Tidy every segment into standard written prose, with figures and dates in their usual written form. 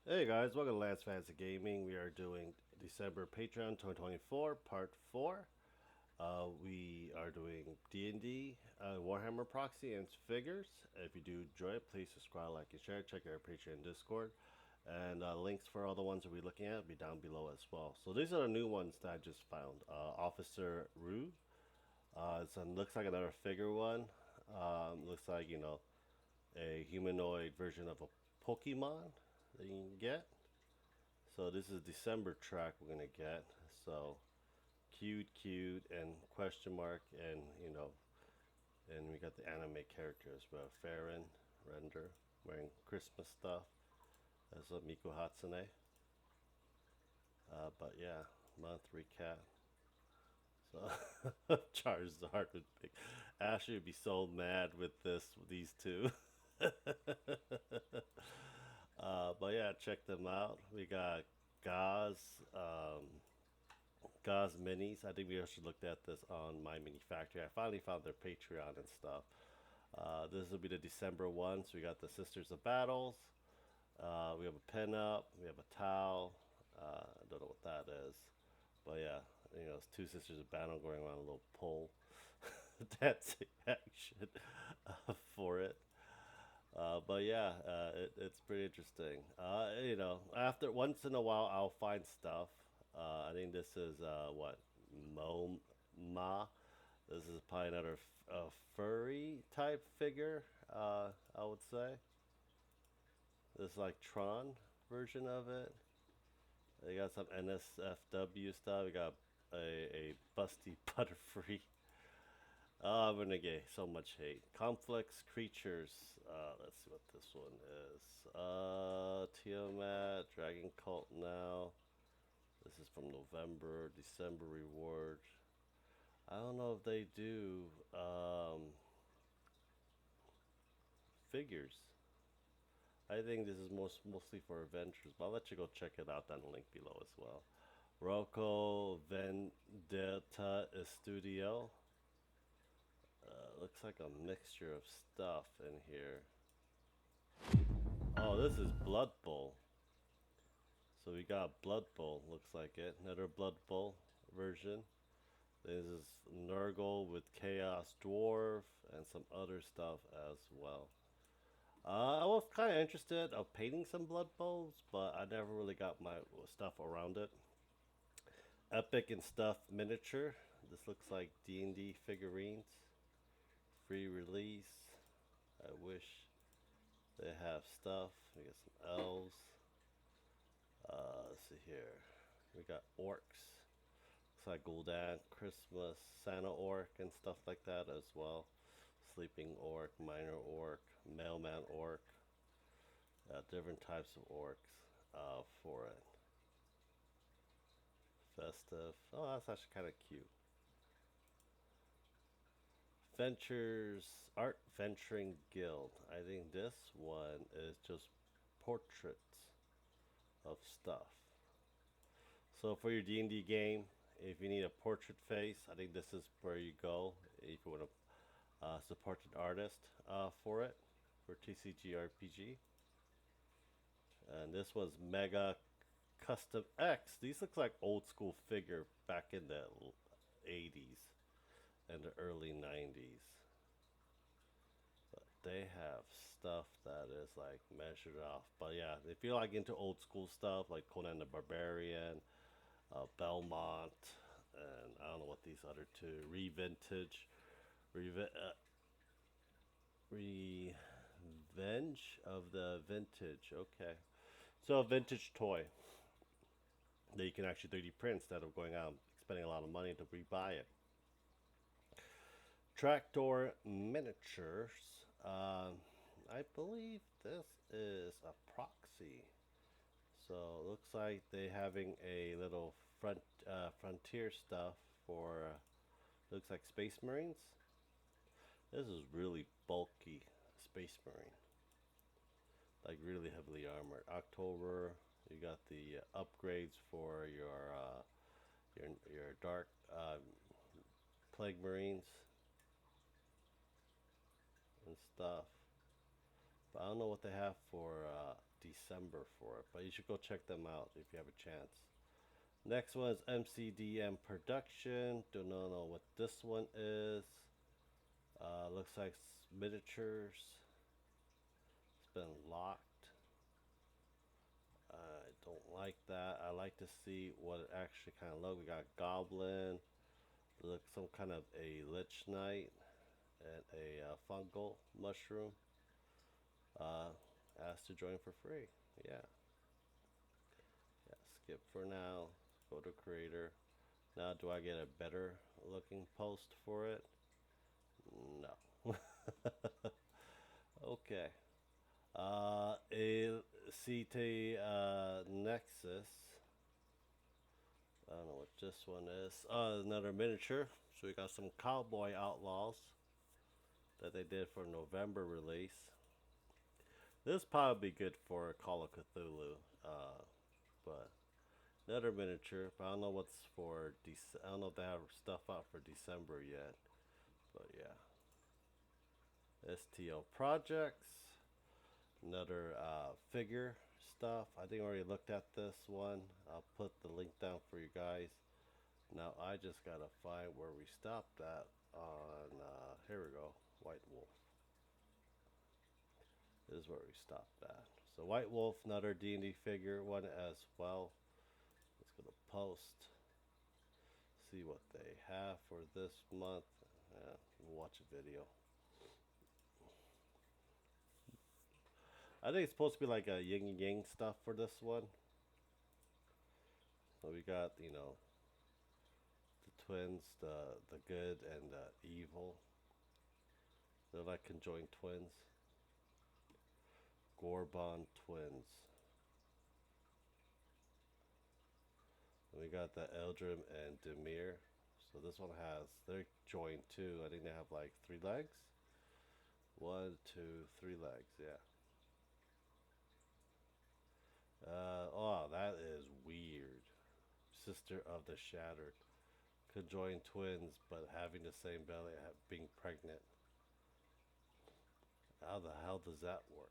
Hey guys, welcome to Lance Fantasy Gaming. We are doing December Patreon 2024 Part 4. We are doing D&D, Warhammer Proxy, and figures. If you do enjoy it, please subscribe, like, and share. Check our Patreon Discord. And links for all the ones that we're looking at will be down below as well. So these are the new ones that I just found. Officer Rue. Looks like another figure one. Looks like, a humanoid version of a Pokemon that you can get. So this is December track we're gonna get. So cute, and question mark, and and we got the anime characters. We have Farron, Render, wearing Christmas stuff. That's a Miku Hatsune. But yeah, month recap. So Charizard would pick. Ashley would be so mad with these two. But yeah, check them out. We got Gauze. Gauze Minis. I think we should look at this on My Mini Factory. I finally found their Patreon and stuff. This will be the December one. So we got the Sisters of Battles. We have a pin up. We have a towel. I don't know what that is. But yeah, it's two Sisters of Battle going around a little pole. Dancing action for it. But yeah, it's pretty interesting. After once in a while, I'll find stuff. I think this is what Ma. This is probably another furry type figure. I would say this is like Tron version of it. They got some NSFW stuff. We got a busty Butterfree. Oh, I'm gonna get so much hate. Conflicts, creatures. Let's see what this one is. Tiamat, Dragon Cult now. This is from November, December reward. I don't know if they do figures. I think this is mostly for adventures, but I'll let you go check it out down the link below as well. Rocco Vendetta Studio. Looks like a mixture of stuff in here. Oh, this is Blood Bowl. So we got Blood Bowl, looks like it. Another Blood Bowl version. This is Nurgle with Chaos Dwarf and some other stuff as well. I was kind of interested of painting some Blood Bowls, but I never really got my stuff around it. Epic and Stuff miniature. This looks like D&D figurines. Free release. I wish they have stuff. We got some elves. Let's see here. We got orcs. Looks like Gul'dan, Christmas, Santa orc, and stuff like that as well. Sleeping orc, minor orc, mailman orc. Different types of orcs for it. Festive. Oh, that's actually kind of cute. Ventures Art Venturing Guild. I think this one is just portraits of stuff. So for your D&D game, if you need a portrait face, I think this is where you go if you want to support an artist for it for TCG RPG. And this was Mega Custom X. These look like old school figure back in the 80s and the early 90s. But they have stuff that is like measured off. But yeah, if you're like into old school stuff like Conan the Barbarian, Belmont, and I don't know what these other two, Revintage, Reve- uh, Revenge of the Vintage. Okay, so a vintage toy that you can actually 3D print instead of going out and spending a lot of money to rebuy it. Tractor miniatures. I believe this is a proxy. So it looks like they having a little frontier stuff for looks like Space Marines. This is really bulky Space Marine, like really heavily armored. October, you got the upgrades for your dark plague Marines and stuff. But I don't know what they have for December for it, but you should go check them out if you have a chance. Next one is MCDM Production. Do not know what this one is. Looks like miniatures. It's been locked. I don't like that. I like to see what it actually kind of looks. We got Goblin. Looks some kind of a Lich Knight and a fungal mushroom. Uh, Asked to join for free. Yeah. Yeah. Skip for now. Go to creator. Now, do I get a better looking post for it? No. Okay. A CT Nexus. I don't know what this one is. Another miniature. So we got some Cowboy Outlaws that they did for November release. This probably be good for Call of Cthulhu, but another miniature. But I don't know what's for. I don't know if they have stuff out for December yet. But yeah, STL projects. Another figure stuff. I think I already looked at this one. I'll put the link down for you guys. Now I just gotta find where we stopped at on. Here we go. White Wolf. This is where we stopped at. So White Wolf, another D&D figure one as well. Let's go to post. See what they have for this month. Yeah, we'll watch a video. I think it's supposed to be like a yin and yang stuff for this one. So we got, the twins, the good and the evil. They're like conjoined twins. Gorbon twins. And we got the Eldrim and Demir. So this one has, they're joined too. I think they have like 3 legs. 1, 2, 3 legs, yeah. Oh, that is weird. Sister of the Shattered. Conjoined twins, but having the same belly, being pregnant. How the hell does that work?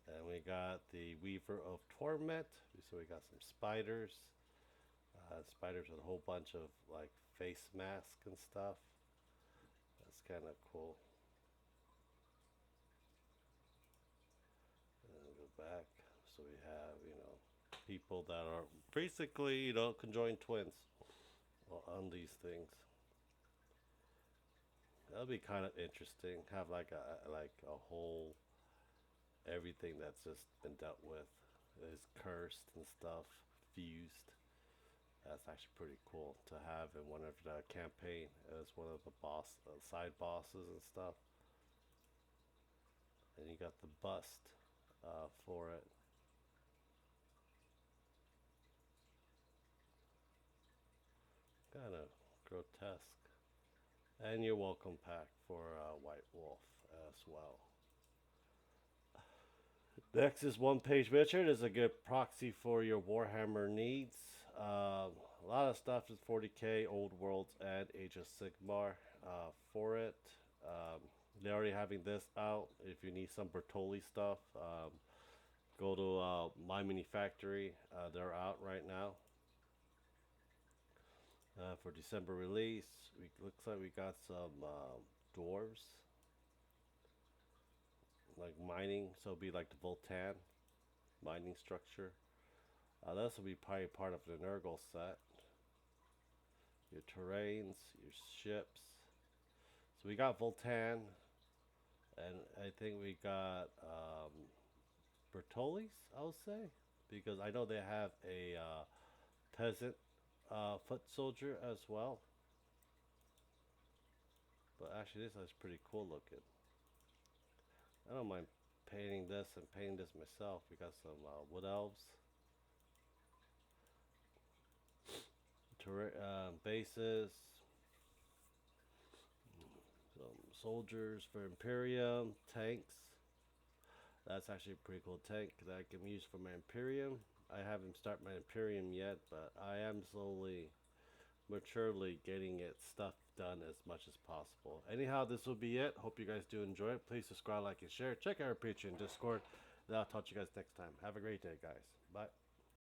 And we got the Weaver of Torment. So we got some spiders. Spiders with a whole bunch of like face masks and stuff. That's kind of cool. And go back. So we have, people that are basically, conjoined twins on these things. That'll be kind of interesting. Have like a whole everything that's just been dealt with is cursed and stuff fused. That's actually pretty cool to have in one of the campaign as one of the side bosses and stuff. And you got the bust for it. Kind of grotesque. And your welcome pack for White Wolf as well. Next is one page Richard is a good proxy for your Warhammer needs. A lot of stuff is 40k, Old Worlds, and Age of Sigmar for it. They're already having this out. If you need some Bertolli stuff, go to My Mini Factory. They're out right now. For December release, looks like we got some dwarves, like mining. So it'll be like the Voltan mining structure. This will be probably part of the Nurgle set. Your terrains, your ships. So we got Voltan, and I think we got Bertolli's, I would say, because I know they have a peasant foot soldier as well. But actually, this is pretty cool looking. I don't mind painting this and painting this myself. We got some wood elves. Bases. Some soldiers for Imperium. Tanks. That's actually a pretty cool tank that I can use for my Imperium. I haven't started my Imperium yet, but I am slowly maturely getting it stuff done as much as possible. Anyhow, this will be it. Hope you guys do enjoy it. Please subscribe, like, and share. Check out our Patreon, Discord. And I'll talk to you guys next time. Have a great day, guys. Bye.